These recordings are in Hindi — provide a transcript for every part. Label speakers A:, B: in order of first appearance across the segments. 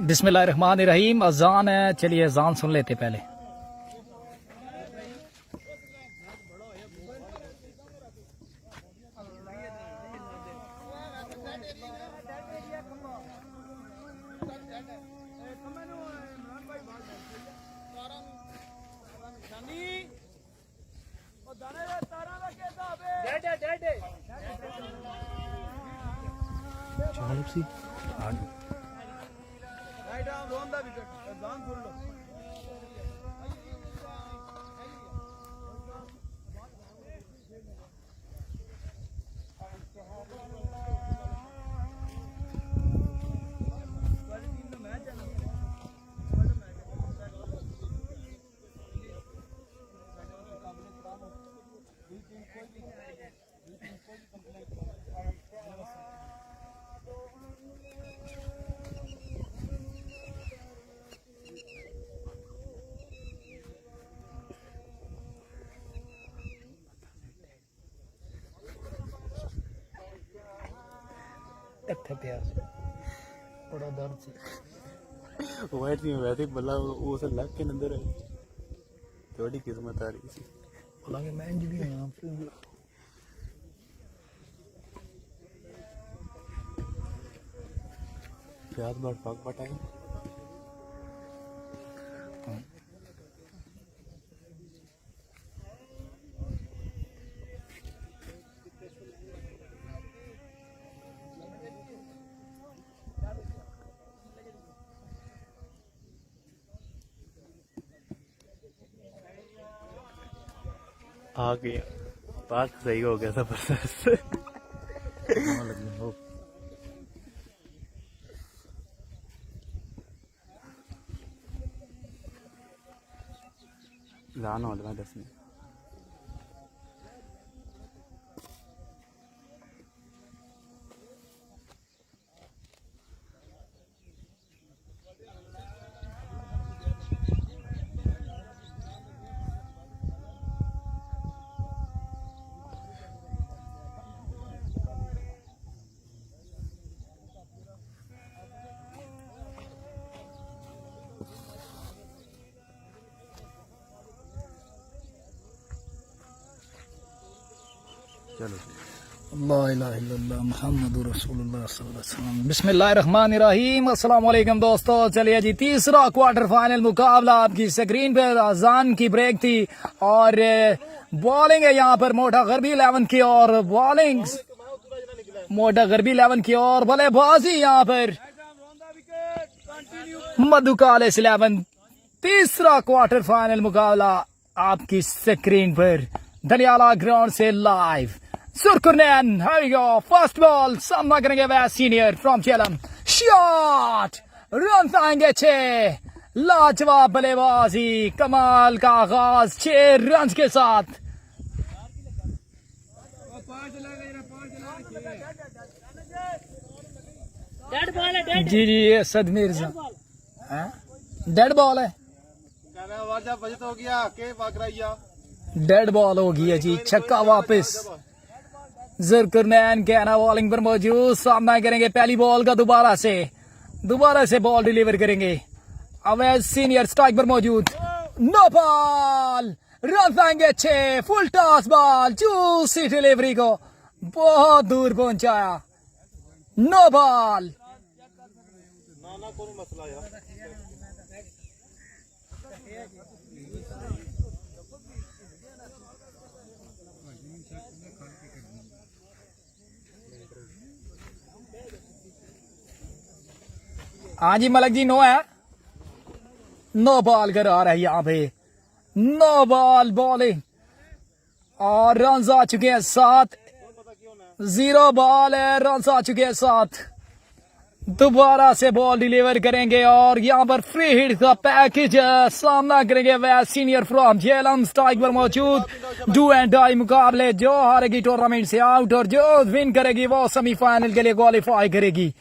A: बिस्मिल्लाहिर्रहमानिर्रहीम। अजान है, चलिए अजान सुन लेते पहले। बड़ा दर्द से
B: वाइट नहीं वैसे बल्ला वो से लग के अंदर है। थोड़ी किस्मत आ रही थी
A: हालांकि मैं इंज भी हूं
B: प्याज बार पाक पटाई आ गया पाक सही हो गया जबरदस्त। लाना हो लगा 10 मिनट चलो।
A: बिस्मिल्लाहिर्रहमानिर्रहीम। अस्सलाम वालेकुम दोस्तों, चलिए जी तीसरा क्वार्टर फाइनल मुकाबला आपकी स्क्रीन पर अजान की ब्रेक थी और बॉलिंग है यहाँ पर मोटा गरबी 11 की और बॉलिंग मोटा गरबी 11 की और बल्लेबाजी यहाँ पर मधु कालेस 11। तीसरा क्वार्टर फाइनल मुकाबला आपकी स्क्रीन पर दनियाला ग्राउंड से live. Surkurnen, here we go. First ball, सामना करेंगे वह senior from Chelam. Shot, run आएंगे 6। लाजवाब बल्लेबाजी, कमाल का आगाज 6 रन के साथ। जी जी असद मिर्जा डेड बॉल है। डेड बॉल हो गया जी, छक्का वापस। ज़ुरकुरनैन कहना बॉलिंग पर मौजूद, सामना करेंगे पहली बॉल का दोबारा से बॉल डिलीवर करेंगे। अवैध सीनियर स्ट्राइक पर मौजूद, नो बॉल, रन आएंगे 6। Full toss ball, juicy delivery को बहुत दूर पहुंचाया। नो बॉल, हाँ जी मलक जी, नो है, नो बॉल करा रहा है यहाँ पे। नो बॉल बॉलिंग और रन आ चुके हैं 7। 0 बॉल है, रन आ चुके हैं 7। दोबारा से बॉल डिलीवर करेंगे और यहाँ पर फ्री हिट का पैकेज सामना करेंगे वह सीनियर फ्रॉम झेलम। स्ट्राइक पर मौजूद डू एंड डाई मुकाबले, जो हारेगी टूर्नामेंट से आउट और जो विन करेगी वो सेमीफाइनल के लिए क्वालिफाई करेगी।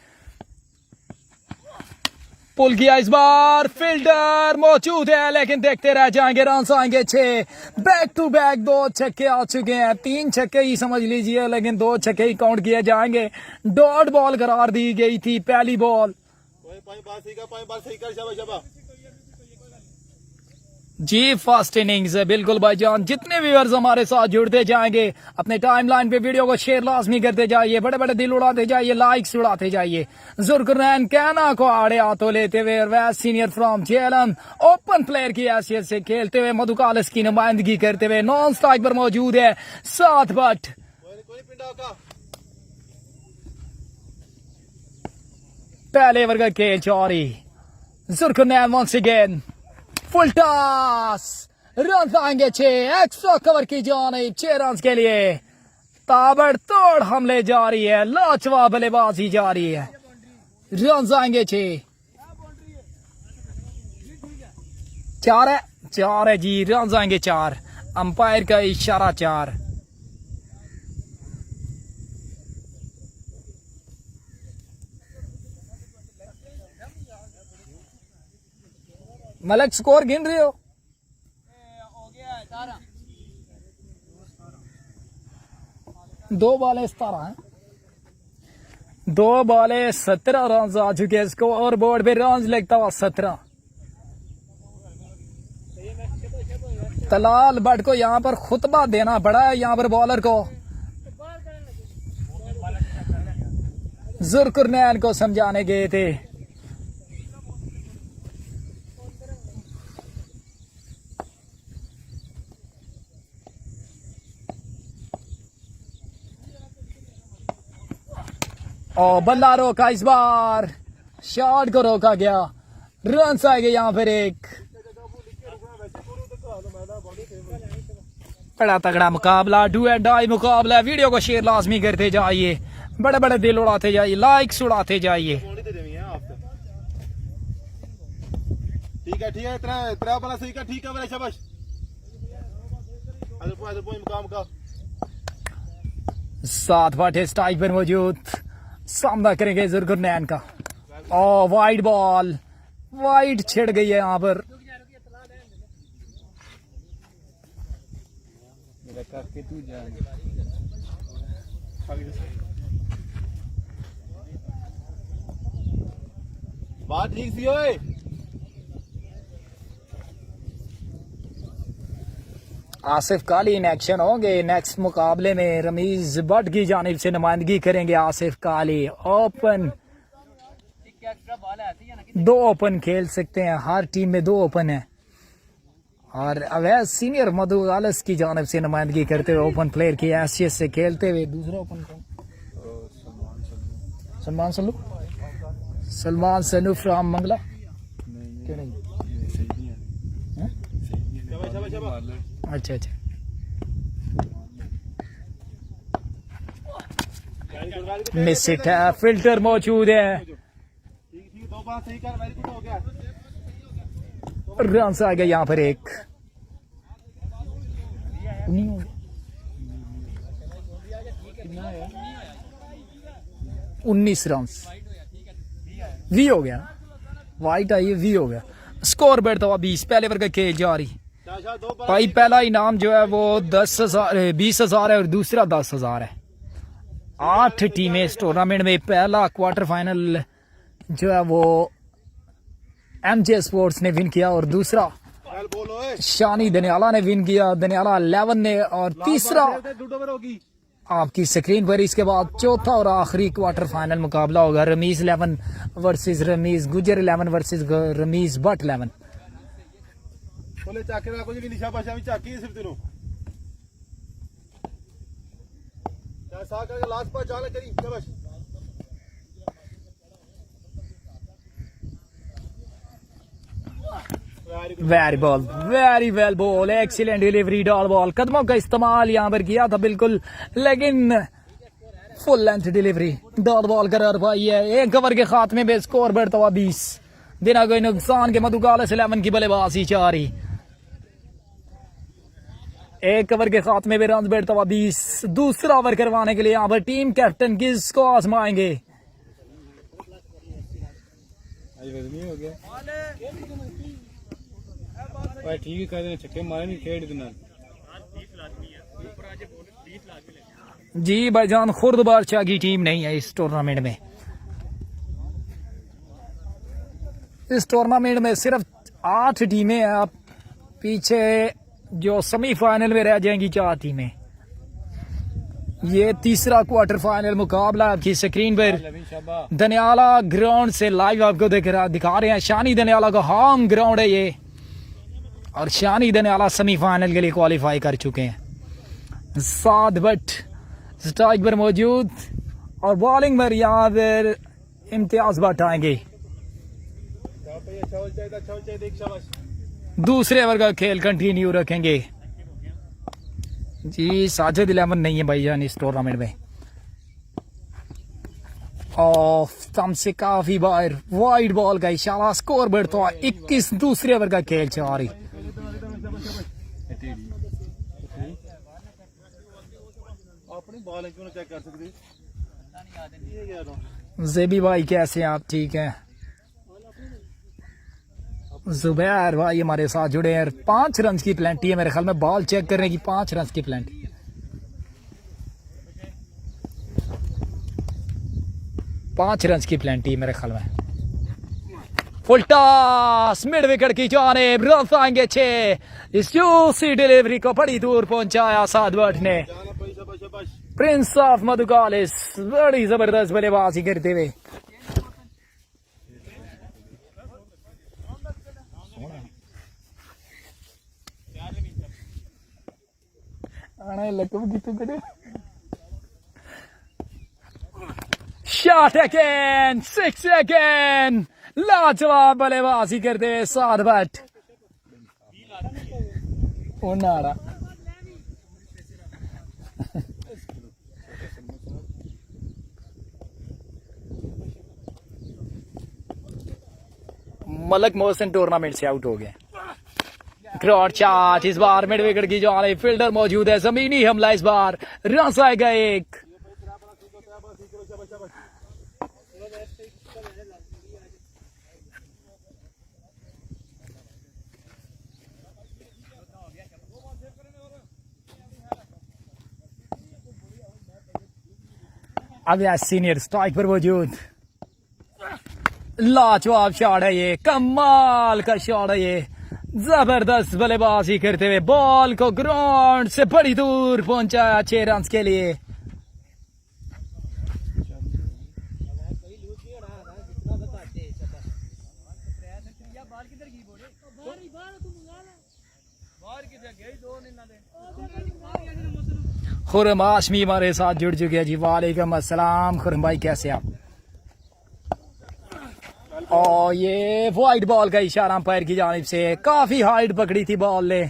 A: पुल किया इस बार, फील्डर मौजूद है लेकिन देखते रह जाएंगे। रन आएंगे 6। बैक टू बैक 2 छक्के आ चुके हैं, 3 छक्के ही समझ लीजिए लेकिन 2 छक्के ही काउंट किए जाएंगे। डॉट बॉल करार दी गई थी पहली बॉल जी फर्स्ट इनिंग्स है बिल्कुल भाईजान। जितने व्यूअर्स हमारे साथ जुड़ते जाएंगे अपने टाइमलाइन पे वीडियो को शेयर लाजमी करते जाइए, बड़े बड़े दिल उड़ाते जाइए, लाइक्स उड़ाते जाइए। जुल्करनैन कहना को आड़े हाथों लेते हुए west senior from Jhelum open player की हैसियत से खेलते हुए मधुकालस की नुमाइंदगी करते हुए नॉन स्ट्राइक पर मौजूद है 7 बट। पहले ओवर का खेल जारी। Zulqarnain once again full toss, run आएंगे 6 एक्स्ट्रा कवर की जानिब 6 रन के लिए। ताबड़तोड़ हमले जारी है, लाजवाब बल्लेबाजी जारी है। रन आएंगे 6 4 है जी, रन आएंगे 4। अंपायर का इशारा 4। मलक स्कोर गिन रहे हो? दो बॉले 17 हैं, 2 बॉले 17 रन आ चुके। स्कोर बोर्ड पे रन लगता हुआ 17। तलाल भट्ट को यहाँ पर खुतबा देना पड़ा है यहाँ पर बॉलर को। जुल्करनैन को समझाने गए थे। और बल्ला रोका इस बार, शॉट को रोका गया। रन आएंगे यहाँ पर 1। बड़ा तगड़ा मुकाबला, डू एंड डाई मुकाबला। वीडियो को शेयर लाजमी करते जाइए, बड़े बड़े दिल उड़ाते जाइए, लाइक्स उड़ाते जाइए।
B: ठीक है तेरा वाला सही का, ठीक है मेरा शाबाश। मुकाम का
A: 7 बटे स्ट्राइक पर मौजूद, सामना करेंगे जुल्करनैन का। और वाइड बॉल, वाइड छिड़ गई है यहाँ पर।
B: बात ठीक सी ओए।
A: आसिफ काली इन एक्शन होंगे नेक्स्ट मुकाबले में। रमीज भट्ट की जानिब से नुमाइंदगी करेंगे आसिफ काली। ओपन 2 ओपन खेल सकते हैं, हर टीम में 2 ओपन है। और अवैध सीनियर मधुकालस की जानिब से नुमाइंदगी करते हुए ओपन प्लेयर की हैसियत से खेलते हुए। दूसरा ओपन कौन? सलमान सनू फ्रॉम मंगला। अच्छा मिस हिट है, फिल्टर मौजूद है। रन आ गया यहाँ पर 1। 19 रन वी हो गया, वाइट आई वी हो गया। स्कोर बैठता हुआ 20। पहले ओवर का खेल जारी। भाई पहला इनाम जो है वो 10,000 20,000 है और दूसरा 10,000 है। 8 टीमें इस टूर्नामेंट में। पहला क्वार्टर फाइनल जो है वो एमजे स्पोर्ट्स ने विन किया और दूसरा शानी दनियाला ने विन किया, दनियाला 11 ने। और तीसरा आपकी स्क्रीन पर इसके बाद चौथा और आखिरी क्वार्टर फाइनल मुकाबला होगा Ramiz 11 versus Ramiz Gujjar 11 versus Ramiz Bhatt 11। Very well ball, excellent delivery, dot ball. कदमों का इस्तेमाल यहाँ पर किया था बिल्कुल, लेकिन full length delivery dot ball करार पाई है। 1 ओवर के खात्मे में स्कोर बढ़ता हुआ 20। बिना कोई नुकसान के मधुकालस 11 की बल्लेबाजी जारी। 1 ओवर के खात्मे में रन बढ़ता हुआ 20। दूसरा ओवर करवाने के लिए यहाँ पर टीम कैप्टन किसको आजमाएंगे?
B: हो गया ठीक है, छक्के मारे नहीं खेड़ देना
A: जी भाईजान। खुर्द बादशाह की टीम नहीं है इस टूर्नामेंट में। इस टूर्नामेंट में सिर्फ 8 टीमें हैं। अब पीछे जो सेमीफाइनल में रह जाएंगी 4 टीमें। ये तीसरा क्वार्टर फाइनल मुकाबला आपकी स्क्रीन पर दनियाला ग्राउंड से लाइव आपको दिखा रहे हैं। शानी दनियाला का होम ग्राउंड है ये, और शानी दनियाला सेमीफाइनल के लिए क्वालिफाई कर चुके हैं। 7 बट स्ट्राइक पर मौजूद और बॉलिंग पर यहाँ पर इम्तियाज भट्ट आएंगे। दूसरे ओवर का खेल कंटिन्यू रखेंगे जी। साजिद 11 नहीं है भाईजान इस टूर्नामेंट में। ऑफ तम से काफी बार वाइड बॉल का इशारा। स्कोर बढ़ता है 21। दूसरे ओवर का खेल चल रही। जेबी भाई कैसे हैं आप? ठीक हैं। जुबैर भाई हमारे साथ जुड़े हैं। 5 रन की प्लेंटी है मेरे ख्याल में। बॉल चेक करने की 5 रन की प्लेंटी। 5 रन की प्लेंटी मेरे ख्याल में। फुल टॉस मिड विकेट की जानिब रफ आएंगे 6। इस जूसी डिलीवरी को बड़ी दूर पहुंचाया साद बट ने। प्रिंस ऑफ मधुकालिस बड़ी जबरदस्त बल्लेबाजी करते हुए। Shot again 6 again. लाजवाब बल्लेबाजी करते हुए साद बट। उन्नारा मलक मोहसिन टूर्नामेंट से आउट हो गए। क्रॉट चार्ज इस बार मिड विकेट की जाने। फील्डर मौजूद है। जमीनी हमला इस बार। रन आएगा 1। अब सीनियर स्ट्राइक पर मौजूद। लाजवाब शॉट है ये। कमाल का शॉट है ये। जबरदस्त बल्लेबाजी करते हुए बॉल को ग्राउंड से बड़ी दूर पहुंचाया 6 रन के लिए। खुरम हाशमी हमारे साथ जुड़ चुके हैं जी। वालेकुम अस्सलाम खुरम भाई, कैसे आप? और ये वाइड बॉल का इशारा अंपायर की जानिब से। काफी हाइट पकड़ी थी बॉल ने।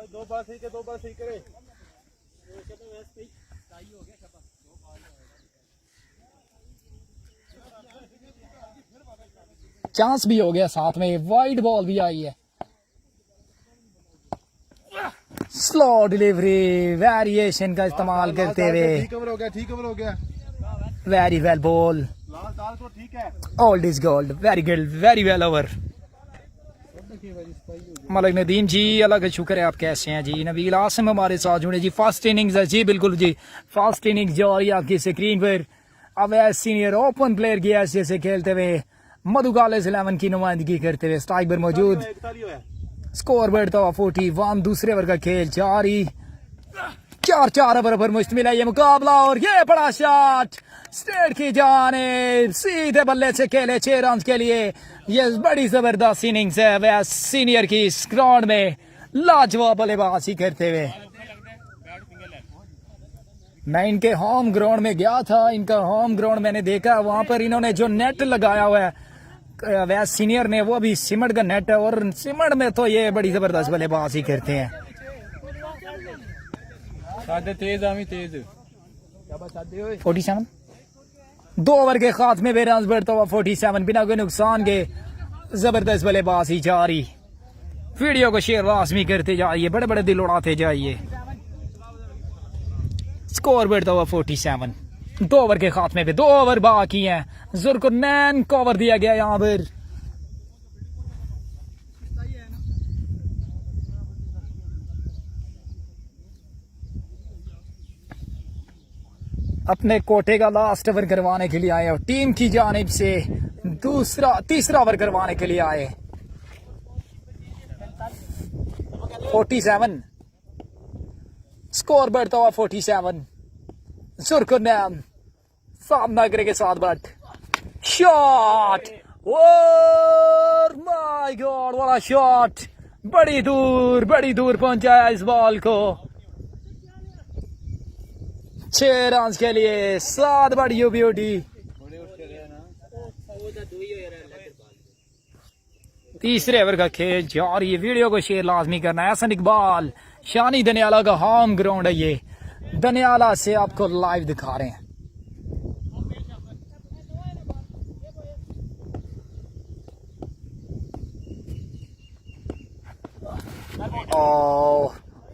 B: दो बार सही करे।
A: चांस भी हो गया, साथ में वाइड बॉल भी आई है। स्लो डिलीवरी वेरिएशन का इस्तेमाल करते हुए।
B: ठीक हो गया।
A: Very well ball.
B: ठीक है।
A: Old is gold. Very good, very well over. Malik Nadeem ji अलग शुक्र है, आप कैसे हैं जी? नबील आसिम हमारे साथ जुड़े जी। फर्स्ट इनिंग्स है जी, बिल्कुल जी। फर्स्ट इनिंग्स जो रही आपकी स्क्रीन पर। अब सीनियर ओपन प्लेयर की हैसियत से खेलते हुए मधु कॉलेज 11 की नुमाइंदगी करते हुए स्ट्राइक पर मौजूद। स्कोर बढ़ता हुआ 41। दूसरे ओवर का खेल जारी। 4 ओवर पर मुश्तमिल है ये मुकाबला। और ये बड़ा शॉट स्ट्रेट की जानिब सीधे बल्ले से खेले 6 रन के लिए। ये बड़ी जबरदस्त इनिंग्स है वह सीनियर की इस ग्राउंड में लाजवाब बल्लेबाजी करते हुए। मैं इनके होम ग्राउंड में गया था। इनका होम ग्राउंड मैंने देखा, वहां पर इन्होंने जो नेट लगाया हुआ है वह सीनियर ने, वो भी सीमेंट का नेट है। और सीमेंट में तो ये बड़ी जबरदस्त बल्लेबाजी करते हैं। तेज 47। 2 ओवर के खात्मे में रन बढ़ता हुआ 47 बिना कोई नुकसान के। जबरदस्त बल्लेबाजी जारी। वीडियो को शेयर लाजमी करते जाइए, बड़े बड़े दिल उड़ाते जाइए। स्कोर बढ़ता हुआ 47। 2 ओवर के खात्मे पे 2 ओवर बाकी हैं। जुल्कुरनैन को ओवर दिया गया यहाँ पर। अपने कोटे का लास्ट ओवर करवाने के लिए आए और टीम की जानिब से तीसरा ओवर करवाने के लिए आए। 47 स्कोर बढ़ता हुआ 47। जुल्करनैन सामना के साथ but shot, oh my God what a shot, बड़ी दूर पहुंचाया इस बॉल को। 6 रन के लिए 7 बड़ी ब्यूटी। तीसरे ओवर का खेल जारी है। वीडियो को शेयर लाजमी करना है। एहसन इकबाल शानी दनियाला का होम ग्राउंड है ये, दनियाला से आपको लाइव दिखा रहे हैं।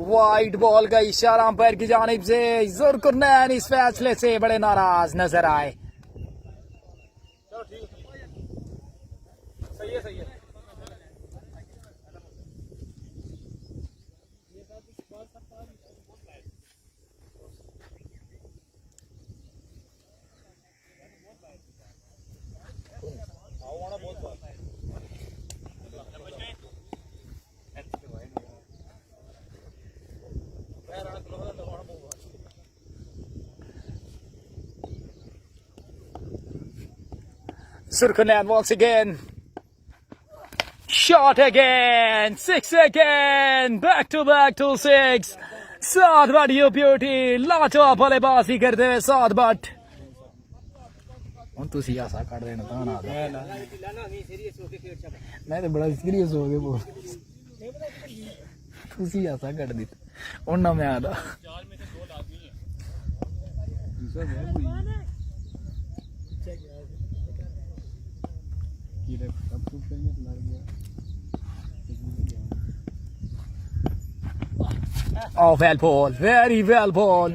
A: वाइट बॉल का इशारा अंपायर की जानिब से। जुल्करनैन इस फैसले से बड़े नाराज नजर आए। सही है। Zulkarnain once again. Shot again. 6 again. Back to 6. 7 बड़ी ब्यूटी। लाजवाब बल्लेबाजी करते हुए 7 बट। तुसी ऐसा कर देना था ना। मैं तो बड़ा सीरियस हो गया वो। तुसी ऐसा कर दी। उन्ना मैं आदा। Oh, well ball, very well ball.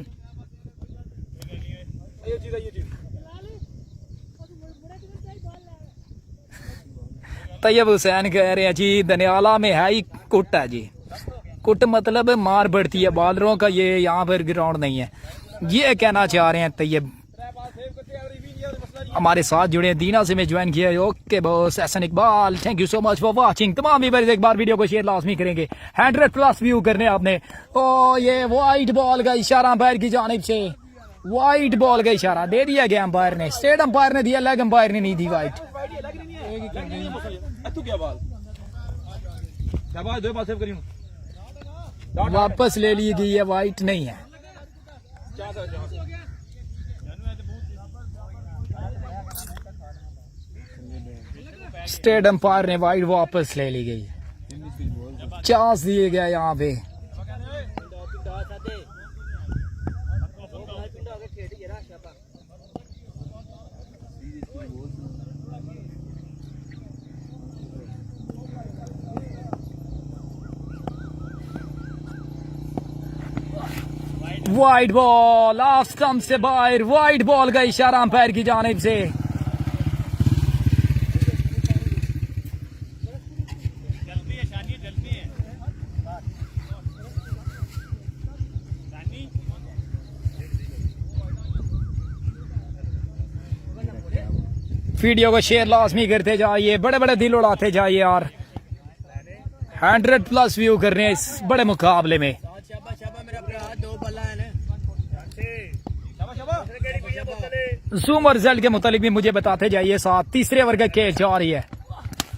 A: Tayyab Hussain कह रहे हैं जी दनियाला में है ही कुट है जी। कुट मतलब मार बढ़ती है बॉलरों का, ये यहाँ पर ग्राउंड नहीं है, ये कहना चाह रहे हैं तैयब। हमारे साथ जुड़े दीना से मैं ज्वाइन किया। Okay boss, Ehsan Iqbal, thank you so much for watching. तमाम व्यूअर्स एक बार वीडियो को शेयर लाजमी करेंगे। 100+ व्यू करने आपने। ओ ये वाइट बॉल का इशारा अंपायर की जानिब से। वाइट बॉल का इशारा दे दिया गया अंपायर ने। स्टेट अंपायर ने दिया, लेग अंपायर ने नहीं दी वाइट। वापस ले ली गई है, वाइट नहीं है। स्टेट अंपायर ने वाइट वापस ले ली गई। चांस दिए गया यहाँ पे। वाइट बॉल ऑफ स्टंप से बाहर। वाइट बॉल का इशारा अंपायर की जानिब से। वीडियो को शेयर लाजमी करते जाइए, बड़े बड़े दिल उड़ाते जाइए यार। 100+ व्यू कर रहे हैं इस बड़े मुकाबले में। जूम और रिजल्ट के मुतालिक भी मुझे बताते जाइए साथ। तीसरे ओवर का खेल जा रही है।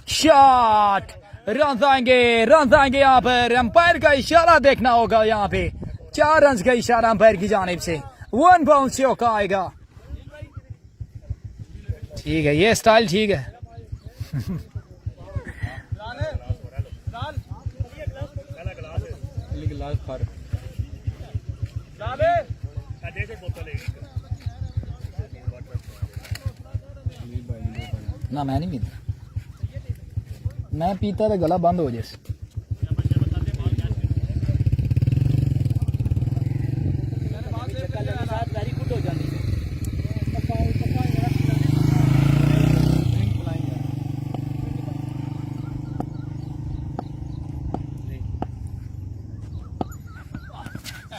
A: शॉट, रन आएंगे यहाँ पर। अंपायर का इशारा देखना होगा यहाँ पे। 4 रन का इशारा अंपायर की जानिब से। 1 बाउंस चौका आएगा। ठीक है, ये स्टाइल ठीक है। ना मैं नहीं पीता, मैं पीता तो गला बंद हो जाए।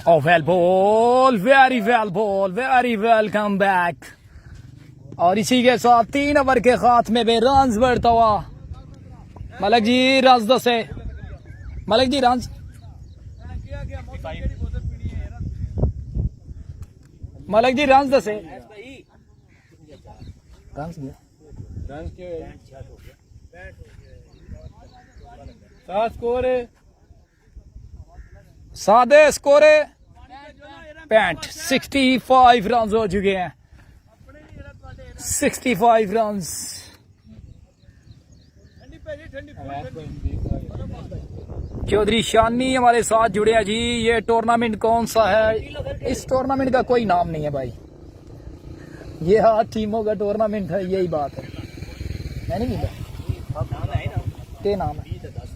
A: Oh, well ball, very well ball, very well come back. और इसी के साथ 3 ओवर के खात्मे में रन्स बढ़ता हुआ मलिक जी रन्स 10 है मलिक जी रन्स मलिक जी रन्स 10 है रन्स स्कोर है 7 स्कोर है 65 रन्स हो चुके हैं 65 रन्स चौधरी शानी हमारे साथ जुड़े हैं जी। ये टूर्नामेंट कौन सा है? इस टूर्नामेंट का कोई नाम नहीं है भाई, ये 8 टीमों का टूर्नामेंट है, यही बात है नहीं क्या नाम है?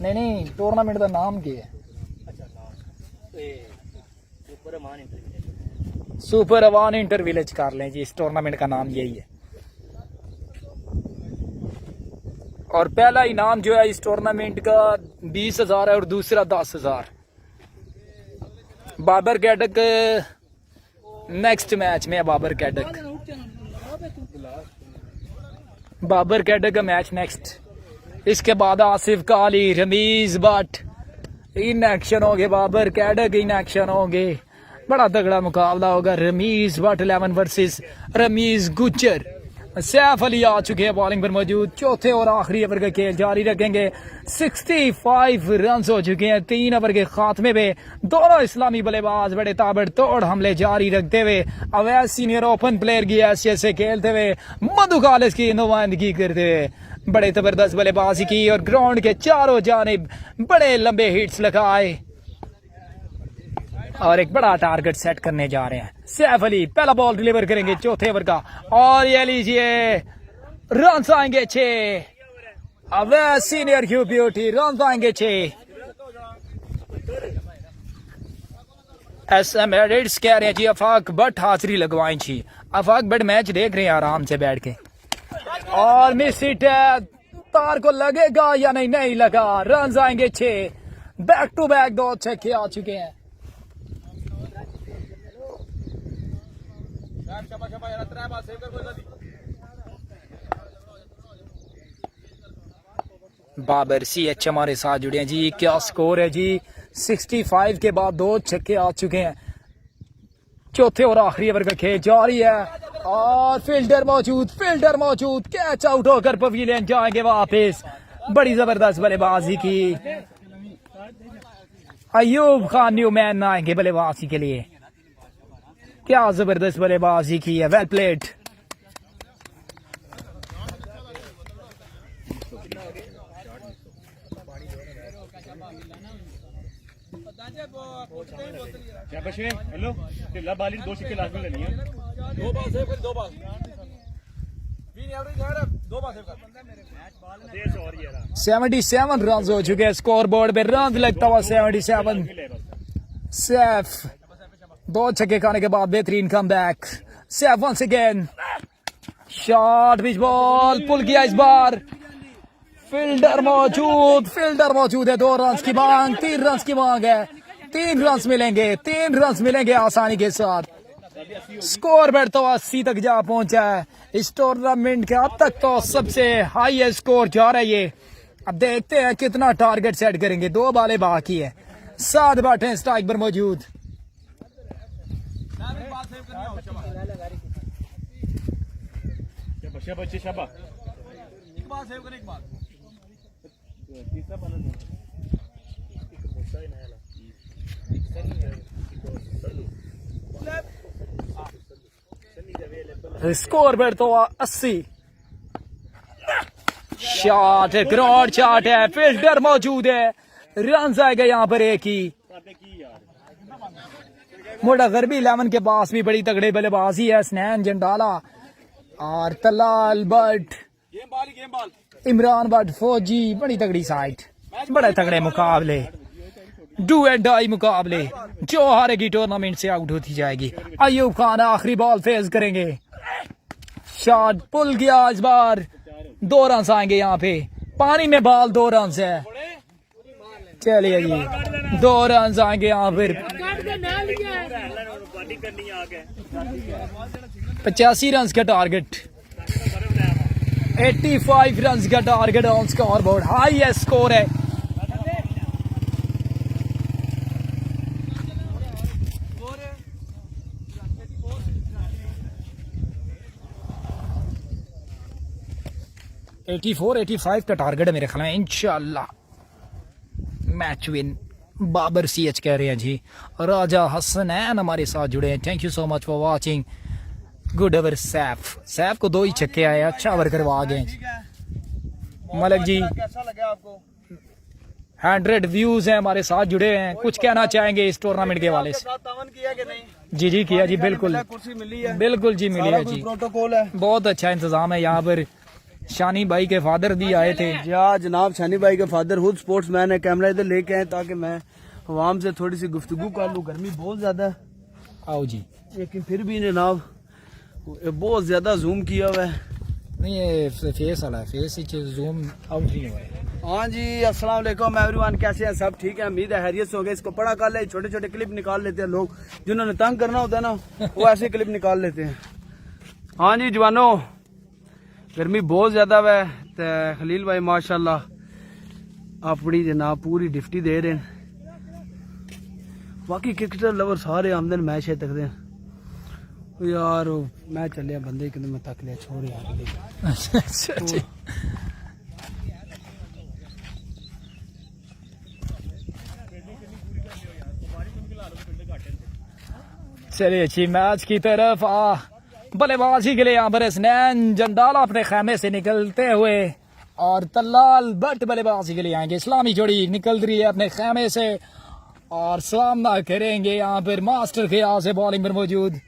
A: नहीं टूर्नामेंट का नाम क्या है? सुपर अवान इंटर विलेज कर लें जी, इस टूर्नामेंट का नाम यही है। और पहला इनाम जो है इस टूर्नामेंट का 20,000 है और दूसरा 10,000। बाबर कैडक नेक्स्ट मैच में है, बाबर कैडक का मैच नेक्स्ट। इसके बाद आसिफ काली, रमीज भट्ट इन एक्शन होंगे, बाबर कैडक इन एक्शन होंगे। बड़ा तगड़ा मुकाबला होगा, रमीज भट्ट 11 वर्सेस रमीज गुज्जर। सैफ अली आ चुके हैं बॉलिंग पर मौजूद। चौथे और आखिरी ओवर का खेल जारी रखेंगे। 65 रन हो चुके हैं 3 ओवर के खात्मे में। दोनों इस्लामी बल्लेबाज बड़े ताबड़तोड़ हमले जारी रखते हुए अवैध सीनियर ओपन प्लेयर की हैसियत से खेलते हुए, मधु कॉलेज की नुमाइंदगी करते हुए बड़े जबरदस्त बल्लेबाजी की और ग्राउंड के चारों जानिब बड़े लंबे हिट्स लगाए और एक बड़ा टारगेट सेट करने जा रहे हैं। सैफ अली पहला बॉल डिलीवर करेंगे चौथे ओवर का और ये लीजिए रन आएंगे 6। अब सीनियर क्यू ब्यूटी रन आएंगे 6। SM एडिट्स कह रहे हैं जी अफाक भट्ट हाजिरी लगवाई जी। अफाक भट्ट मैच देख रहे हैं आराम से बैठ के और मिस हिट है, तार को लगेगा या नहीं? नहीं लगा। रन आएंगे 6। बैक टू बैक 2 छक्के आ चुके हैं। बाबर CH हमारे साथ जुड़े हैं जी। क्या स्कोर है जी? 65 के बाद 2 छक्के आ चुके हैं। चौथे और आखिरी ओवर का खेल जारी है और फील्डर मौजूद कैच आउट होकर पवेलियन जाएंगे वापस। बड़ी जबरदस्त बल्लेबाजी की। अयूब खान न्यूमैन आएंगे बल्लेबाजी के लिए। क्या जबरदस्त बल्लेबाजी की है, वेल प्लेड।
B: हेलो ढिल्ला बाली 2 सिक्के लास्ट में लेनी है। 2 बॉल सेव कर 2 बॉल
A: 77 रन हो चुके हैं स्कोर बोर्ड पे। रन लगता हुआ 77। सैफ 2 छक्के खाने के बाद बेहतरीन come back. Saif once again short pitch ball pull किया इस बार। फील्डर मौजूद है। 2 रन की मांग, 3 रन की मांग है। 3 रन मिलेंगे आसानी के साथ। स्कोर बढ़ता हुआ 80 तक जा पहुंचा है। इस टूर्नामेंट के अब तक तो सबसे हाई स्कोर जा रहा है ये। अब देखते हैं कितना टारगेट सेट करेंगे। 2 बालें बाकी है। 7 बैठे स्ट्राइक पर मौजूद। स्कोर बढ़ता हुआ 80। शॉट ग्राउंड शॉट है, फील्डर मौजूद है। रन आएगा यहाँ पर एक ही। मोटा गरबी 11 के पास भी बड़ी तगड़े बल्लेबाजी है। स्नैन जंडाला और तलाल भट्ट, इमरान भट्ट, फौजी बड़ी तगड़ी साइड। बड़े तगड़े मुकाबले, डू एंड डाई मुकाबले। जो हारेगी टूर्नामेंट से आउट होती जाएगी। अयूब खान आखिरी बॉल फेस करेंगे। शॉट पुल गया इस बार। 2 रन आएंगे यहाँ पे। पानी में बॉल 2 रन है। चलिए जी 2 रन आएंगे यहाँ पर। 85 रन का टारगेट, 85 रन का target on score board, highest score है। एटी 85 का टारगेट है मेरे ख्याल में, इंशाल्लाह मैच विन। बाबर CH कह रहे हैं जी। राजा हसन है हमारे साथ जुड़े हैं, thank you so much for watching. Good over Saif को 2 ही छक्के आए, अच्छा ओवर करवा गए। मलिक जी
C: कैसा लगा आपको?
A: 100 व्यूज हैं हमारे साथ जुड़े हैं, कुछ कहना चाहेंगे इस टूर्नामेंट के हवाले से?
C: तावन किया कि नहीं?
A: जी किया जी, बिल्कुल
C: कुर्सी मिली है,
A: बिल्कुल जी मिली है जी,
C: प्रोटोकॉल है,
A: बहुत अच्छा इंतजाम है यहाँ पर। शानी भाई के फादर भी आए थे।
C: या जनाब शानी भाई के फादर खुद स्पोर्ट्स मैन है, कैमरा इधर लेके आए ताकि मैं आवाम से थोड़ी सी गुफ्तगू कर लूँ। गर्मी बहुत ज्यादा है,
A: आओ जी।
C: लेकिन फिर भी जनाब बहुत ज्यादा जूम किया हुआ है।
A: नहीं ये फेस वाला है, फेस जूम आउट नहीं हुआ है।
C: हाँ जी, अस्सलाम वालेकुम एवरीवन, कैसे हैं सब? ठीक है, उम्मीद है हैरियत से होंगे। इसको पढ़ा कर ले, छोटे छोटे क्लिप निकाल लेते हैं लोग, जिन्होंने तंग करना होता है ना वो ऐसे क्लिप निकाल लेते हैं। हाँ जी जवानों, गर्मी बहुत ज्यादा है तो खलील भाई माशाल्लाह अपनी जनाब पूरी डिफ्टी दे रहे हैं। बाकी क्रिकेटर लवर सारे आमदन मैच है तकते हैं यार। मैं चलिया बंदे कि मैं तक लिया, छोड़ यार।
A: अच्छा जी। चलिए अच्छी मैच की तरफ बल्लेबाजी के लिए यहाँ पर हसनैन जंडाला अपने खेमे से निकलते हुए और तल्लाल भट्ट बल्लेबाजी के लिए आएंगे। इस्लामी जोड़ी निकल रही है अपने खेमे से और सामना करेंगे यहाँ पर मास्टर ख्याल से बॉलिंग पर मौजूद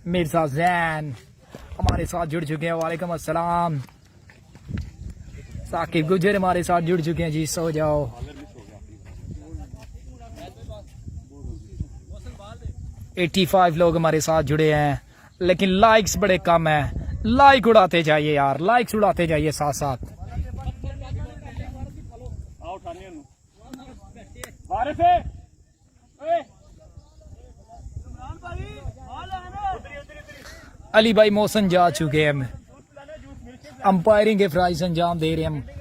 A: मिर्जा जैन हमारे साथ जुड़ चुके हैं। वालेकुम अस्सलाम। साकिब गुजर हमारे साथ जुड़ चुके हैं जी, सो जाओ। एटी 85 लोग हमारे साथ जुड़े हैं, लेकिन लाइक्स बड़े कम हैं। लाइक उड़ाते जाइए यार, लाइक्स उड़ाते जाइए साथ साथ। अली भाई मौसम जा चुके हैं, अंपायरिंग के फ्राइज अंजाम दे रहे हैं।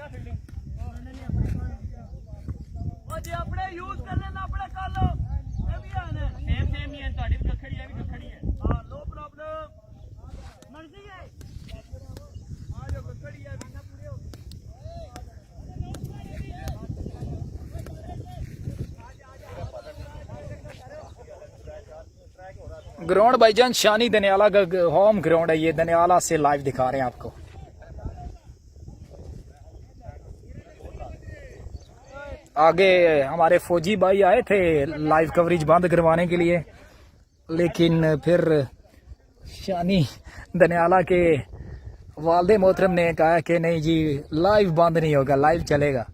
A: ग्राउंड भाईजान शानी दनियाला का होम ग्राउंड है, ये दनियाला से लाइव दिखा रहे हैं आपको। आगे हमारे फौजी भाई आए थे लाइव कवरेज बंद करवाने के लिए, लेकिन फिर शानी दनियाला के वालदे मोहतरम ने कहा कि नहीं जी लाइव बंद नहीं होगा, लाइव चलेगा।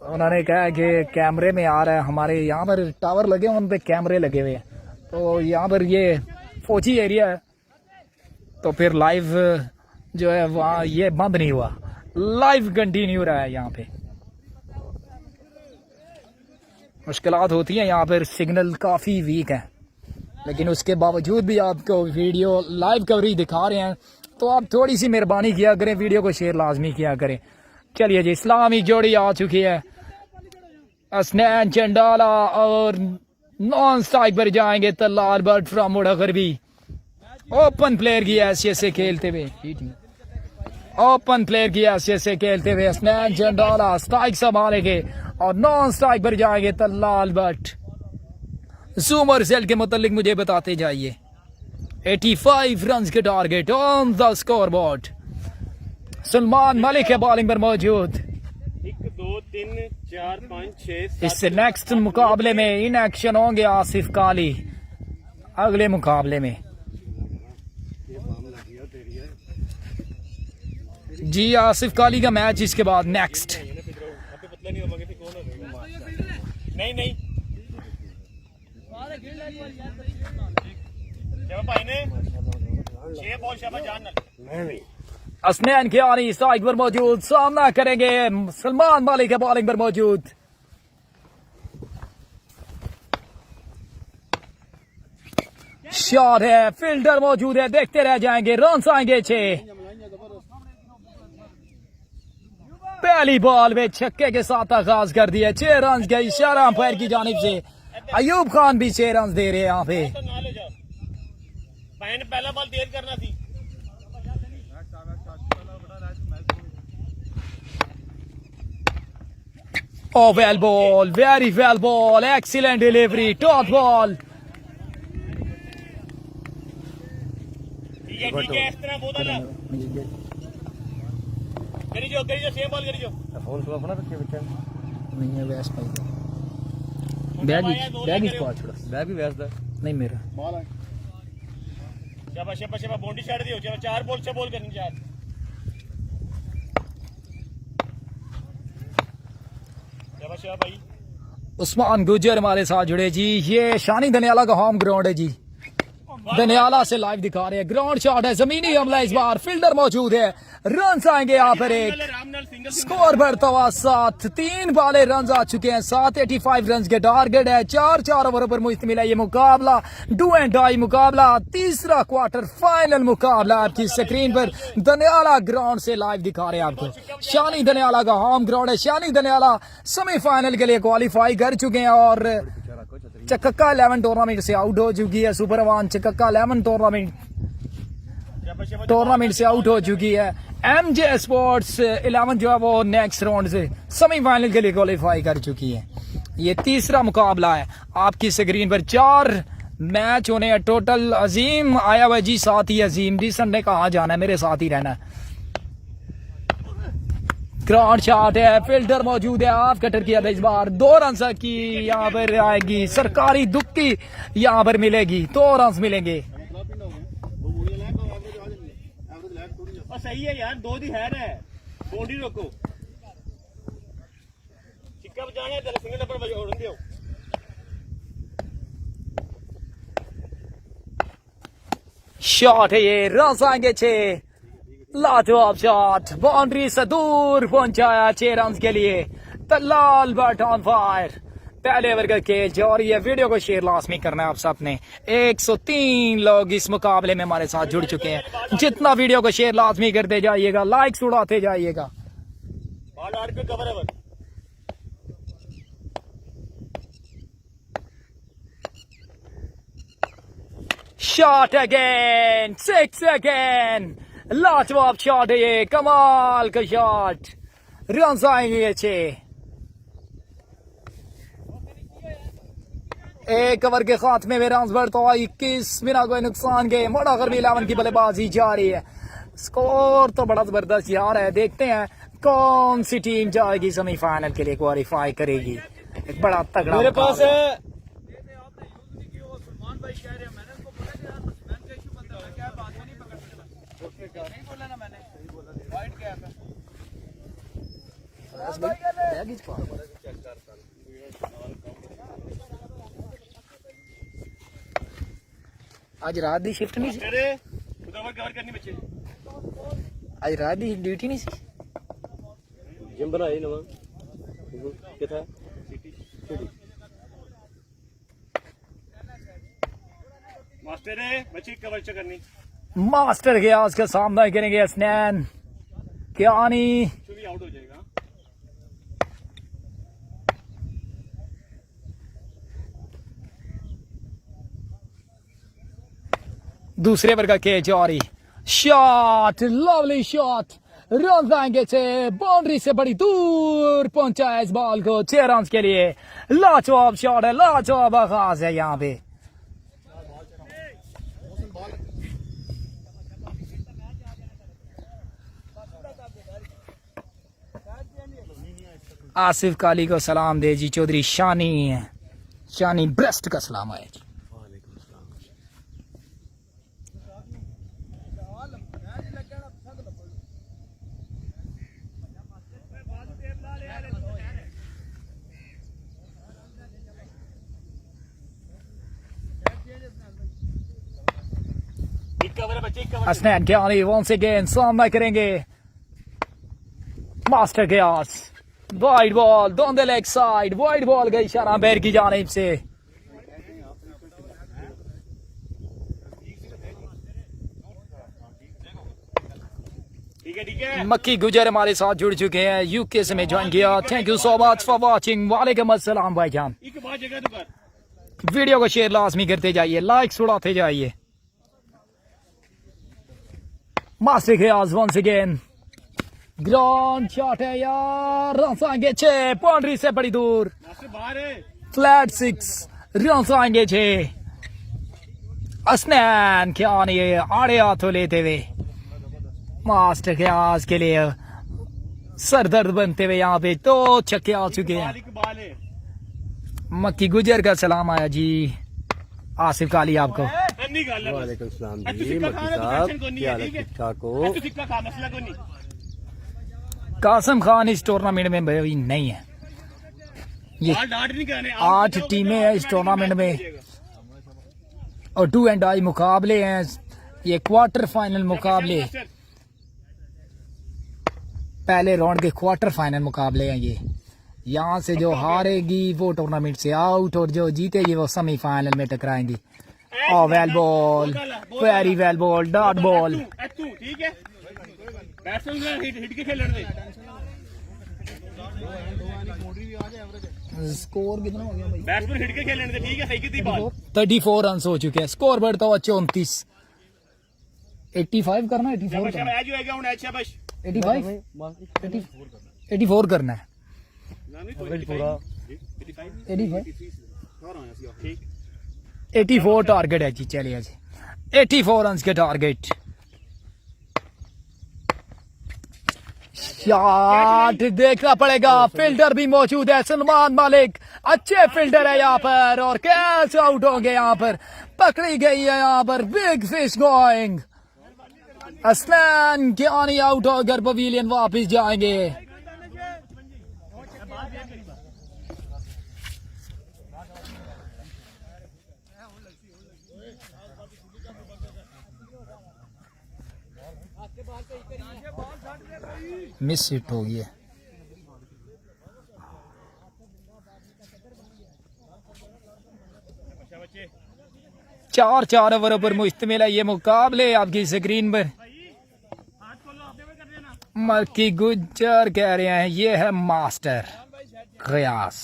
A: उन्होंने कहा कि कैमरे में आ रहा है, हमारे यहाँ पर टावर लगे हैं, उन पे कैमरे लगे हुए हैं, तो यहाँ पर ये फौजी एरिया है, तो फिर लाइव जो है वहाँ ये बंद नहीं हुआ, लाइव कंटिन्यू रहा है। यहाँ पे मुश्किलात होती हैं, यहाँ पर सिग्नल काफ़ी वीक है, लेकिन उसके बावजूद भी आपको वीडियो लाइव कवरेज दिखा रहे हैं, तो आप थोड़ी सी मेहरबानी किया करें, वीडियो को शेयर लाजमी किया करें। चलिए जी, इस्लामी जोड़ी आ चुकी है, हसनैन चंडाला और नॉन स्ट्राइक पर जाएंगे तल्लाल भट्ट फ्रॉम मुड़गरबी। ओपन प्लेयर की हैसियत से खेलते हुए, ओपन प्लेयर की हैसियत से खेलते हुए हसनैन चंडाला स्ट्राइक संभालेंगे और नॉन स्ट्राइक पर जाएंगे तल्लाल भट्ट। जूम और रिजल्ट के मुतालिक मुझे बताते जाइए। 85 रन के target on the score board. Salman Malik है बॉलिंग पर मौजूद।
B: 1 2 3 4 5 6
A: इससे नेक्स्ट मुकाबले में इन एक्शन होंगे आसिफ काली, अगले मुकाबले में जी आसिफ काली का मैच, इसके बाद नेक्स्ट।
B: नहीं नहीं
A: हसनैन के आनी स्ट्राइक पर मौजूद, सामना करेंगे सलमान मलिक है बॉलिंग पर मौजूद। शॉट है, फील्डर मौजूद है, देखते रह जाएंगे, रन आएंगे 6। पहली बॉल में छक्के के साथ आगाज कर दिया, 6 रन का इशारा अंपायर की जानिब से। अयूब खान भी 6 रन दे रहे हैं यहाँ पे।
D: पहला बॉल तेज करना थी।
A: Oh, well ball, very well ball, excellent delivery, top ball.
D: ठीक है इस तरह बोल दो। करी जो सेम बॉल करी जो।
B: फोन सुना अपना रखे बच्चा
A: नहीं है वैस भाई, बैग ही स्पॉट छोड़ा,
B: बैग भी वैस दा
A: नहीं मेरा।
D: शाबाश शाबाश शाबाश, बाउंड्री छाड़ दियो। चलो 4 बॉल 6 बॉल करनी 4। शाबाश शाबाश भाई।
A: उस्मान गुजर हमारे साथ जुड़े जी। ये शानी दनियाला का होम ग्राउंड है जी, दनियाला से लाइव दिखा रहे हैं। ग्राउंड शॉट है, जमीनी हमला इस बार, फील्डर मौजूद है, रन आएंगे यहाँ पर। एक स्कोर बढ़ता हुआ 7, 3 बाले रन आ चुके हैं, 785 रन के टारगेट है। 4 ओवरों पर मुश्तमिल है ये मुकाबला, डू एंड डाई मुकाबला, तीसरा क्वार्टर फाइनल मुकाबला आपकी स्क्रीन पर दनियाला ग्राउंड से लाइव दिखा रहे हैं आपको। शानी दनियाला का होम ग्राउंड है। शानी दनियाला सेमीफाइनल के लिए क्वालिफाई कर चुके हैं और चक्का 11 टूर्नामेंट से आउट हो चुकी है। सुपर वन चक्का 11 टूर्नामेंट से आउट हो चुकी है। एमजे स्पोर्ट्स 11 जो है वो नेक्स्ट राउंड से सेमीफाइनल के लिए क्वालिफाई कर चुकी है। ये तीसरा मुकाबला है आपकी स्क्रीन पर। 4 मैच होने हैं टोटल। अजीम आया हुआ जी, साथ ही अजीम जी, संडे कहाँ जाना है, मेरे साथ ही रहना है। ग्राउंड शॉट है, फील्डर मौजूद है, हाफ कटर किया था इस बार। 2 रन की यहाँ पर आएगी, सरकारी दुक्की यहाँ पर मिलेगी, 2 रन मिलेंगे।
D: और सही है यार, 2 दी है ना, बाउंड्री रोको। सिक्का बजाना है, तेरा सिंगल नंबर बजा उड़ दियो।
A: शॉट है ये, रन आएंगे 6। लाजवाब शॉट, बाउंड्री से दूर पहुंचाया 6 रन के लिए। तलाल बट ऑन फायर, पहले ओवर का कैच। और ये वीडियो को शेयर लाजमी करना है आप सब ने। 103 लोग इस मुकाबले में हमारे साथ जुड़ चुके हैं। जितना वीडियो को शेयर लाजमी करते जाइएगा, लाइक्स उड़ाते जाइएगा।
D: बॉल आड़ पे कवर है।
A: शॉट अगेन, 6 अगेन, लाजवाब शॉट है ये, कमाल का शॉट। रन आएंगे 6। एक ओवर के खात्मे में रन बढ़ता हुआ 21 बिना कोई नुकसान के। मोड़ा गरबी 11 की बल्लेबाजी जारी है। स्कोर तो बड़ा जबरदस्त यार है। देखते हैं कौन सी टीम जाएगी सेमीफाइनल के लिए, क्वालिफाई करेगी। एक बड़ा तगड़ा
C: मेरे पास है।
A: आज रात दी शिफ्ट नहीं सी,
D: कवर करनी बच्चे।
A: आज रात दी ड्यूटी नहीं सी।
B: जिम बनाई नवा किथा
D: मास्टर है बच्चे, कवर चेक करनी।
A: मास्टर के आज का सामना करेंगे हसनैन कियानी।
D: भी आउट हो जाएगा।
A: दूसरे ओवर का कैच जारी। शॉट, लवली शॉट, रन आएंगे 6। बाउंड्री से बड़ी दूर पहुंचाया इस बॉल को 6 रन के लिए। लाजवाब शॉट है, लाजवाब आगाज है यहाँ पे। आसिफ काली को सलाम दे जी। चौधरी शानी ब्रेस्ट का सलाम है जी। हसनैन कियानी वंस अगेन सामना करेंगे मास्टर गयास। वाइड बॉल दोन the leg side, wide ball का इशारा बैर की जानिब से।
D: ठीक है
A: मक्की गुजर हमारे साथ जुड़ चुके हैं, यूके से मैं ज्वाइन किया। Thank you so much for watching. वालेकुम अस्सलाम भाईजान।
D: एक बात जगह तो कर
A: वीडियो को शेयर लाजमी करते जाइए, लाइक्स उड़ाते जाइए। मास्टर खियाज वंस अगेन, ग्राउंड शॉट है यार, रन आएंगे 6, बाउंड्री से बड़ी दूर,
D: मास्टर बाहर है
A: फ्लैट 6, रन आएंगे 6। असनैन क्या नहीं है, आड़े हाथों लेते हुए मास्टर खियाज के लिए सरदर्द बनते हुए यहाँ पे 2 छक्के आ चुके हैं।
D: बाल एक बाल है
A: मक्की गुजर का सलाम आया जी, आसिफ काली आपको।
D: अन्नी गाल है बस।
E: वालेकुम सलाम
D: अच्छा,
E: जी
D: सिक्का
E: मक्की
D: खाना तो
E: साहब,
D: टेंशन कोई नहीं
E: क्या
D: है,
E: हाल है?
D: ठीक है?
E: ठीक ठाक हो?
D: अच्छा, सिक्का खा, मसला कोई नहीं।
A: कासम खान इस टूर्नामेंट में भाई नहीं है। ये
D: बाल डांट नहीं करने
A: 8 टीमें हैं इस टूर्नामेंट में और 2 एंड आई मुकाबले हैं। ये क्वार्टर फाइनल मुकाबले, पहले राउंड के क्वार्टर फाइनल मुकाबले हैं ये। यहाँ से जो हारेगी वो टूर्नामेंट से आउट और जो जीतेगी वो सेमीफाइनल में टकराएंगी। Oh well ball, very well ball, dot ball.
D: ठीक है बैट्समैन हिट के खेलने दे।
A: स्कोर कितना हो गया भाई?
D: बैट्समैन हिट के खेलने दे, ठीक है? सही की बॉल
A: 34 रन हो चुके हैं, स्कोर बढ़ता हुआ 34। 85 करना है, 84 करना है,
D: आज होएगा हुन अच्छा बस
A: 85 84 करना है,
D: ना नहीं तो 85 ठीक
A: 84 टारगेट है जी। चलिए जी 84 रन के टारगेट। शॉट देखना पड़ेगा, फील्डर भी मौजूद है, सलमान मलिक अच्छे फील्डर है यहाँ पर और कैच आउट होंगे यहाँ पर, पकड़ी गई है यहाँ पर, big fish going. Aslain Kiyani out होकर पवेलियन वापस जाएंगे। मिस हिट हो गई है। चार ओवरों पर मुश्तमिल है ये मुकाबले आपकी स्क्रीन पर। मक्की गुज्जर कह रहे हैं ये है मास्टर खयास,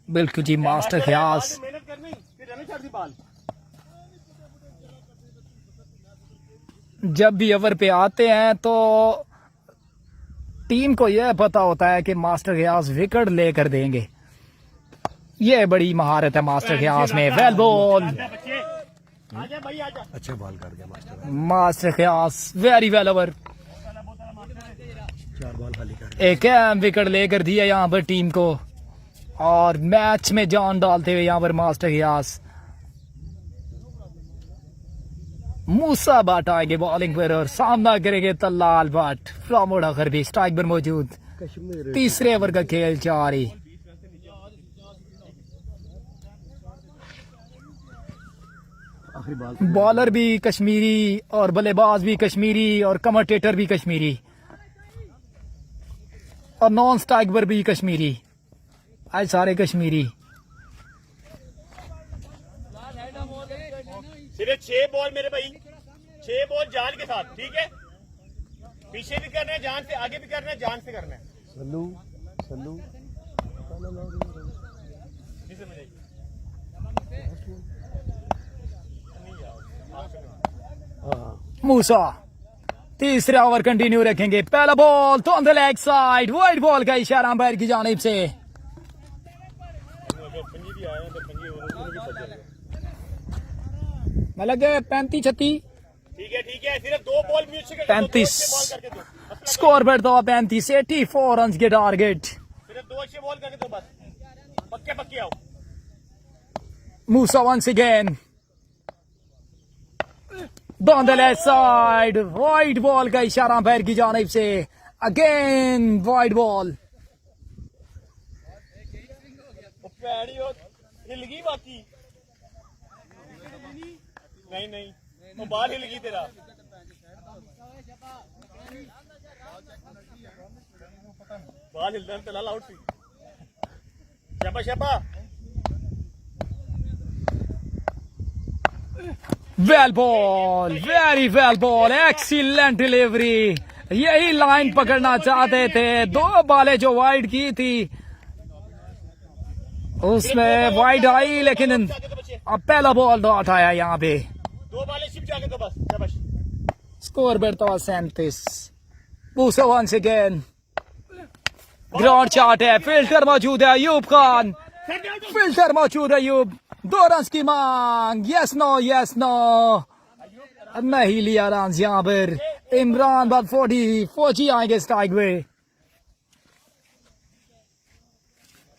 A: बिल्कुल जी मास्टर खयास।
D: मेहनत करनी फिर रहने छाड़ दी बाल।
A: जब भी ओवर पे आते हैं तो टीम को यह पता होता है कि मास्टर खयास विकेट लेकर देंगे, ये बड़ी महारत है मास्टर खयास में। वेल बॉल,
D: बच्चे आजा भाई आजा।
E: अच्छा बॉल कर गया मास्टर,
A: मास्टर खयास वेरी वेल ओवर,
E: 4 बॉल खाली कर।
A: एक अहम विकेट लेकर दिया यहाँ पर टीम को और मैच में जान डालते हुए यहाँ पर मास्टर खयास। मूसा भट्ट आएंगे बॉलिंग पर और सामना करेंगे तल्लाल भट्ट। फ्रॉम अखर भी स्ट्राइक पर मौजूद,
E: कश्मीर
A: तीसरे ओवर का खेल जारी।
E: आखिरी बॉल
A: बॉलर भी कश्मीरी और बल्लेबाज भी कश्मीरी और कमेंटेटर भी कश्मीरी और नॉन स्ट्राइक पर भी कश्मीरी, आज सारे कश्मीरी।
D: सिर्फ 6 बॉल मेरे भाई, 6 बॉल जान के साथ, ठीक है? पीछे भी करना है जान से, आगे भी करना है जान से करना है।
E: सल्लू सल्लू
D: नहीं समझ
E: हाँ
A: मूसा तीसरा ओवर कंटिन्यू रखेंगे। पहला बॉल तो on the leg side, wide ball का इशारा अंपायर की जानिब से। मतलब 35-36
D: ठीक है सिर्फ 2 बॉल म्यूजिक
A: 35
D: बॉल करके दो।
A: स्कोर बढ़ता हुआ 35, 84 रन के टारगेट।
D: सिर्फ 2 अच्छे बॉल करके दो बस, पक्के आओ।
A: Musa once again on the left side, wide ball का इशारा अंपायर की जानिब से। अगेन वाइड बॉल,
D: हिल गई बाकी नहीं तो बाल हिल गई तेरा। बाल हिलता तो लाल आउट थी। शपा
A: well ball, very well ball, excellent delivery, यही लाइन पकड़ना चाहते थे। 2 बॉलें जो वाइड की थी उसमें वाइड आई, लेकिन अब पहला बॉल डॉट आया यहाँ पे।
D: 2 बॉलें शिफ्ट जाके तो बस शाबाश।
A: स्कोर बढ़ता हुआ 37। मूसा वंस अगेन, ग्राउंड शॉट है, फिल्टर मौजूद है अयूब खान, फिल्टर मौजूद है अयूब, 2 रन की मांग। यस नो नहीं लिया रन यहाँ पर। इमरान बाद 40, फौजी आएंगे स्ट्राइक में।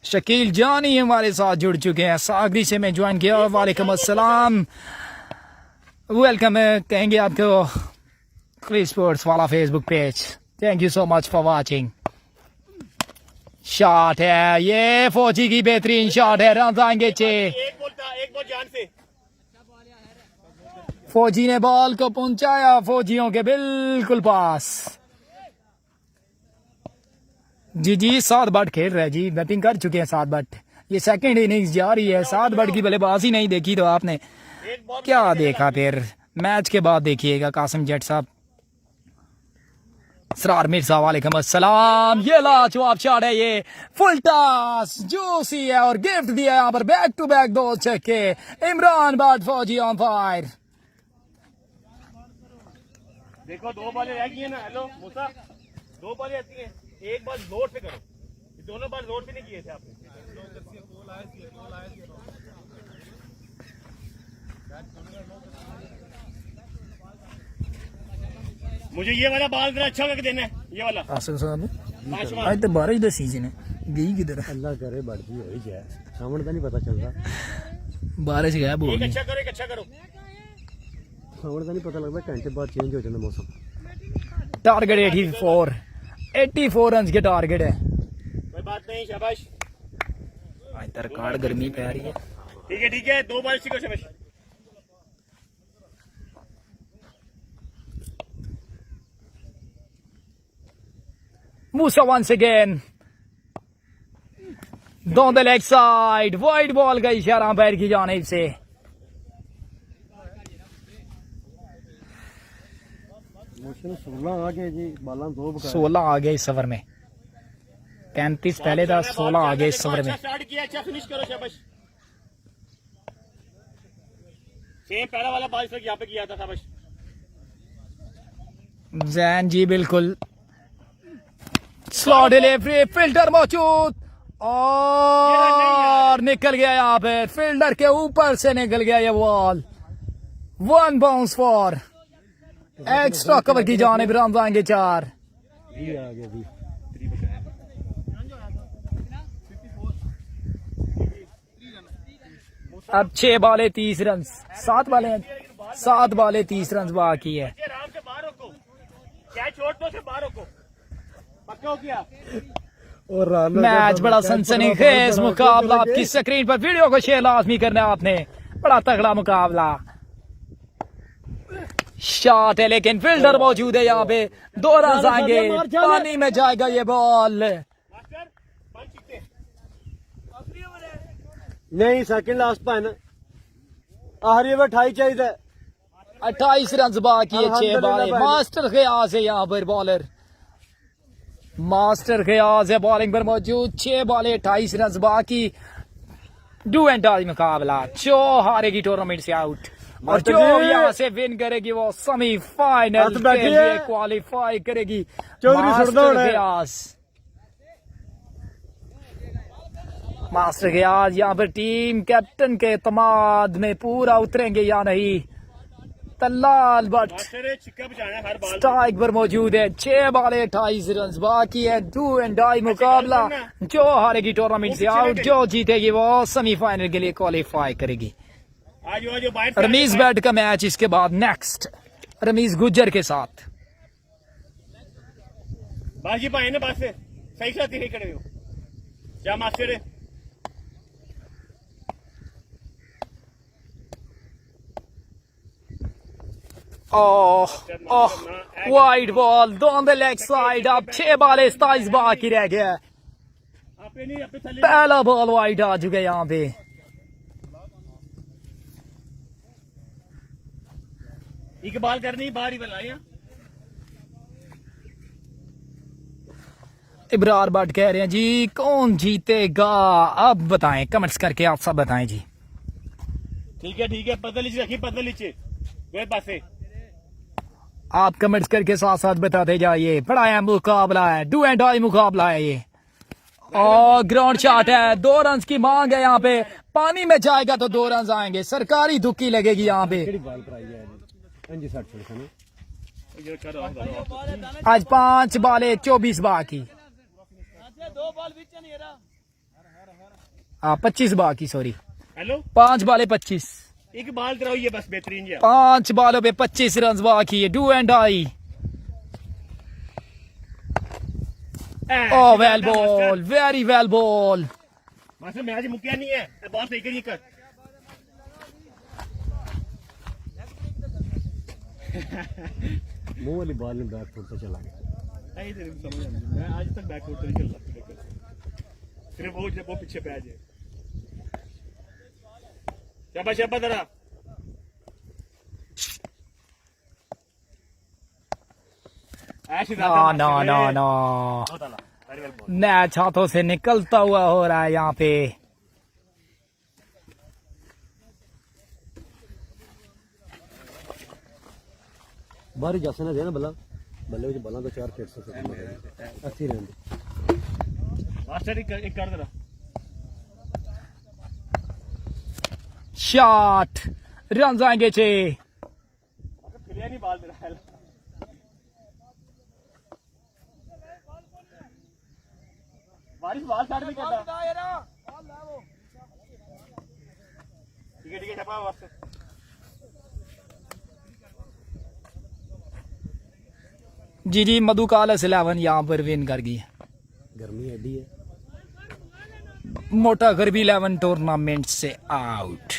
A: शकील जानी हमारे साथ जुड़ चुके हैं, सागरी से मैं ज्वाइन किया। वालेकुम अस्सलाम, वेलकम कहेंगे आपको क्रिस स्पोर्ट्स वाला Facebook page. Thank you so much for watching. Shot है ये, फौजी की बेहतरीन शॉट है, रन आएंगे 6।
D: एक बॉल जान से।
A: फौजी ने बॉल को पहुंचाया फौजियों के बिल्कुल पास। जी 7 बट खेल रहे हैं जी, बैटिंग कर चुके हैं 7 बट। ये सेकंड इनिंग्स जा रही है। 7 बट की बल्लेबाजी नहीं देखी तो आपने क्या देखा? फिर मैच के बाद देखिएगा। कासिम जट साहब, सरार मिर्जा वालेकुम अस्सलाम। ये लाजवाब शॉट है, ये फुल टॉस जूसी है और गिफ्ट दिया यहाँ पर। बैक टू बैक 2 छक्के। इमरान बाद फौजी ऑन फायर।
D: देखो 2 बॉलें रह गई है ना। हेलो मूसा, 2 बॉलें आती हैं, एक बॉल लोड पे करो। ये दोनों बॉल लोड पे नहीं किए थे आपने। मुझे ये वाला बॉल जरा अच्छा करके देना है, ये वाला।
A: आसिफ साहब आज तो बारिश का सीजन है, गई किधर?
E: अल्लाह करे बढ़ती हो ही जाए, सामने का नहीं पता चलता।
A: बारिश गया
D: एक
A: बोल
D: अच्छा करो, एक अच्छा करो।
E: सामने का नहीं पता लगता, घंटे बाद चेंज हो जाता मौसम।
A: टारगेट 84 रन के टारगेट है।
D: कोई बात नहीं, शाबाश।
A: आज तो रिकॉर्ड गर्मी पै रही है।
D: ठीक है 2 बॉल सीखो, शाबाश।
A: Musa once again down the leg side, wide ball का इशारा पैर की जानिब से।
E: मौसम 16 आ गए जी, बाला 2 बका
A: 16 आ गए इस ओवर में। 35 पहले था, 16 आ गए इस ओवर में।
D: अच्छा स्टार्ट किया, अच्छा फिनिश करो, शाबाश। सेम पहला वाला बॉल से यहाँ पे किया था, शाबाश।
A: जैन जी बिल्कुल। स्लॉट डिलीवरी, फिल्टर मौजूद और निकल गया यहाँ पे। फील्डर के ऊपर से निकल गया ये ball. 1 bounce for extra cover की जानिब। रन आएंगे 4।
E: ये आ गया जी।
A: अब 6 बॉलें 30 रन, 7 बॉलें 30 रन बाकी है।
D: आराम से बाहर रोको, क्या छोड़ दो से बाहर रोको, पक्का हो गया।
E: और
A: मैच बड़ा सनसनीखेज मुकाबला आपकी स्क्रीन पर। वीडियो को शेयर लाजमी करना है आपने। बड़ा तगड़ा मुकाबला। शॉट है लेकिन फील्डर मौजूद है यहाँ पे। 2 रन आएंगे, पानी में जाएगा ये बॉल।
D: मास्टर बॉल सीखते
E: नहीं सेकंड लास्ट पान आखिरी ओवर 28 चाहिए।
A: 28 रन बाकी है। 6 बॉलें। मास्टर खयाज है यहाँ पर बॉलर। मास्टर खयाज है बॉलिंग पर मौजूद। 6 बॉलें 28 रन बाकी। डू एंड डाई मुकाबला। जो हारेगी टूर्नामेंट से आउट और जो यहाँ से विन करेगी वो सेमीफाइनल के लिए क्वालिफाई करेगी। मास्टर खयाज यहाँ पर टीम कैप्टन के एतमाद में पूरा उतरेंगे या नहीं। तल्लाल बट
D: मास्टर छिक्का बजाना हर बॉल
A: स्ट्राइक पर मौजूद है। 6 बॉलें 28 रन बाकी है। डू एंड डाई मुकाबला। जो हारेगी टूर्नामेंट से आउट, जो जीतेगी वो सेमीफाइनल के लिए क्वालिफाई करेगी।
D: आज बाहर
A: रमीज बैट का मैच इसके बाद नेक्स्ट रमीज गुज्जर के साथ।
D: बाजी पाए ना, बस सही साथ ही खड़े हो जा master.
A: Wide ball on the leg side. अब 6 बॉलें 27 बाकी रह गया।
D: आपे नहीं आपे थले
A: पहला बॉल वाइड आ चुका है यहाँ पे।
D: एक बॉल करनी बाहर ही बनाया।
A: इब्रार भट्ट कह रहे हैं जी कौन जीतेगा, अब बताएं कमेंट्स करके, आप सब बताएं जी।
D: ठीक है पतल नीचे रखिए, पतल नीचे वे पासे।
A: आप कमेंट्स करके साथ साथ बताते जाइए। बड़ा है मुकाबला है, डू एंड डाई मुकाबला है ये। और ग्राउंड शॉट है, 2 रन की मांग है यहाँ पे। पानी में जाएगा तो 2 रन आएंगे, सरकारी दुक्की लगेगी यहाँ पे।
E: ਕਿਹੜੀ ਬਾਲ ਭਰਾਈ ਹੈ ਇੰਜੀ 60 ਛੋੜ ਸਨ
A: आज 5 बाले 24 बाकी, 25 बाकी, सॉरी
D: हेलो
A: 5 बाले 25,
D: एक बाल कराइए बस, बेहतरीन जी।
A: 5 बालों पे 25 रन बाकी है। Do and die. Oh, well ball, very well ball.
D: Master match मुक्या नहीं है, बॉल सही करिए कर।
E: ਮੂੰਹ ਵਾਲੀ ਬਾਲ ਨੂੰ ਬੈਕ ਫੁੱਟ ਤੇ ਚਲਾ ਗਿਆ
D: नहीं तेरे को समझ नहीं, मैं आज तक बैकवर्ड तो नहीं चल रहा, सिर्फ वो जब वो पीछे पे आ जाए। शाबाश शाबाश जरा।
A: नो मैच हाथों से निकलता हुआ हो रहा है यहाँ पे।
E: ਬਾਹਰ ਜਾ ਸਨਾ ਦੇ ਨਾ ਬੱਲਾ ਬੱਲੇ ਵਿੱਚ ਬੱਲਾ ਦਾ 4 ਫੇਟ ਸੇ ਅੱਛੀ ਰਹਿੰਦੀ
D: मास्टर एक कर जरा।
A: शॉट, रन आएंगे 6।
D: क्लियर नहीं बाल तेरा। बारिश बाल साइड में करता। ठीक है छपा वास्ते।
A: जी मधुकालस 11 यहाँ पर विन कर गई है।
E: गर्मी एडी है।
A: मोटा गरबी 11 टूर्नामेंट से आउट।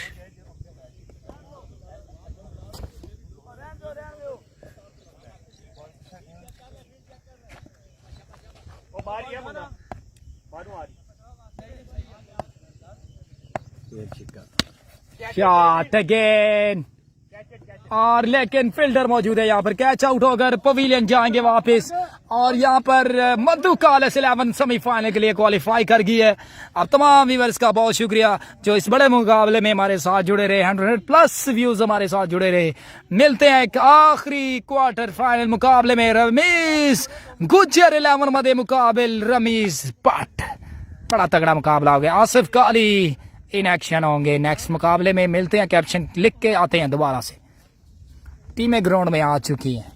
D: वो बारी है बंदा, बारू आ रही।
E: ये छिक्का
A: शॉट अगेन, और लेकिन फील्डर मौजूद है यहाँ पर। कैच आउट होकर पवेलियन जाएंगे वापस। और यहाँ पर मधुकालस 11 सेमीफाइनल के लिए क्वालिफाई कर गई है। अब तमाम व्यूअर्स का बहुत शुक्रिया जो इस बड़े मुकाबले में हमारे साथ जुड़े रहे। 100+ व्यूज हमारे साथ जुड़े रहे। मिलते हैं एक आखिरी क्वार्टर फाइनल मुकाबले में। रमीज गुज्जर 11 मदे मुकाबिल रमीज भट्ट। बड़ा तगड़ा मुकाबला हो गया। आसिफ काली इन एक्शन होंगे नेक्स्ट मुकाबले में। मिलते हैं, कैप्शन लिख के आते हैं दोबारा से। टीमें ग्राउंड में आ चुकी हैं।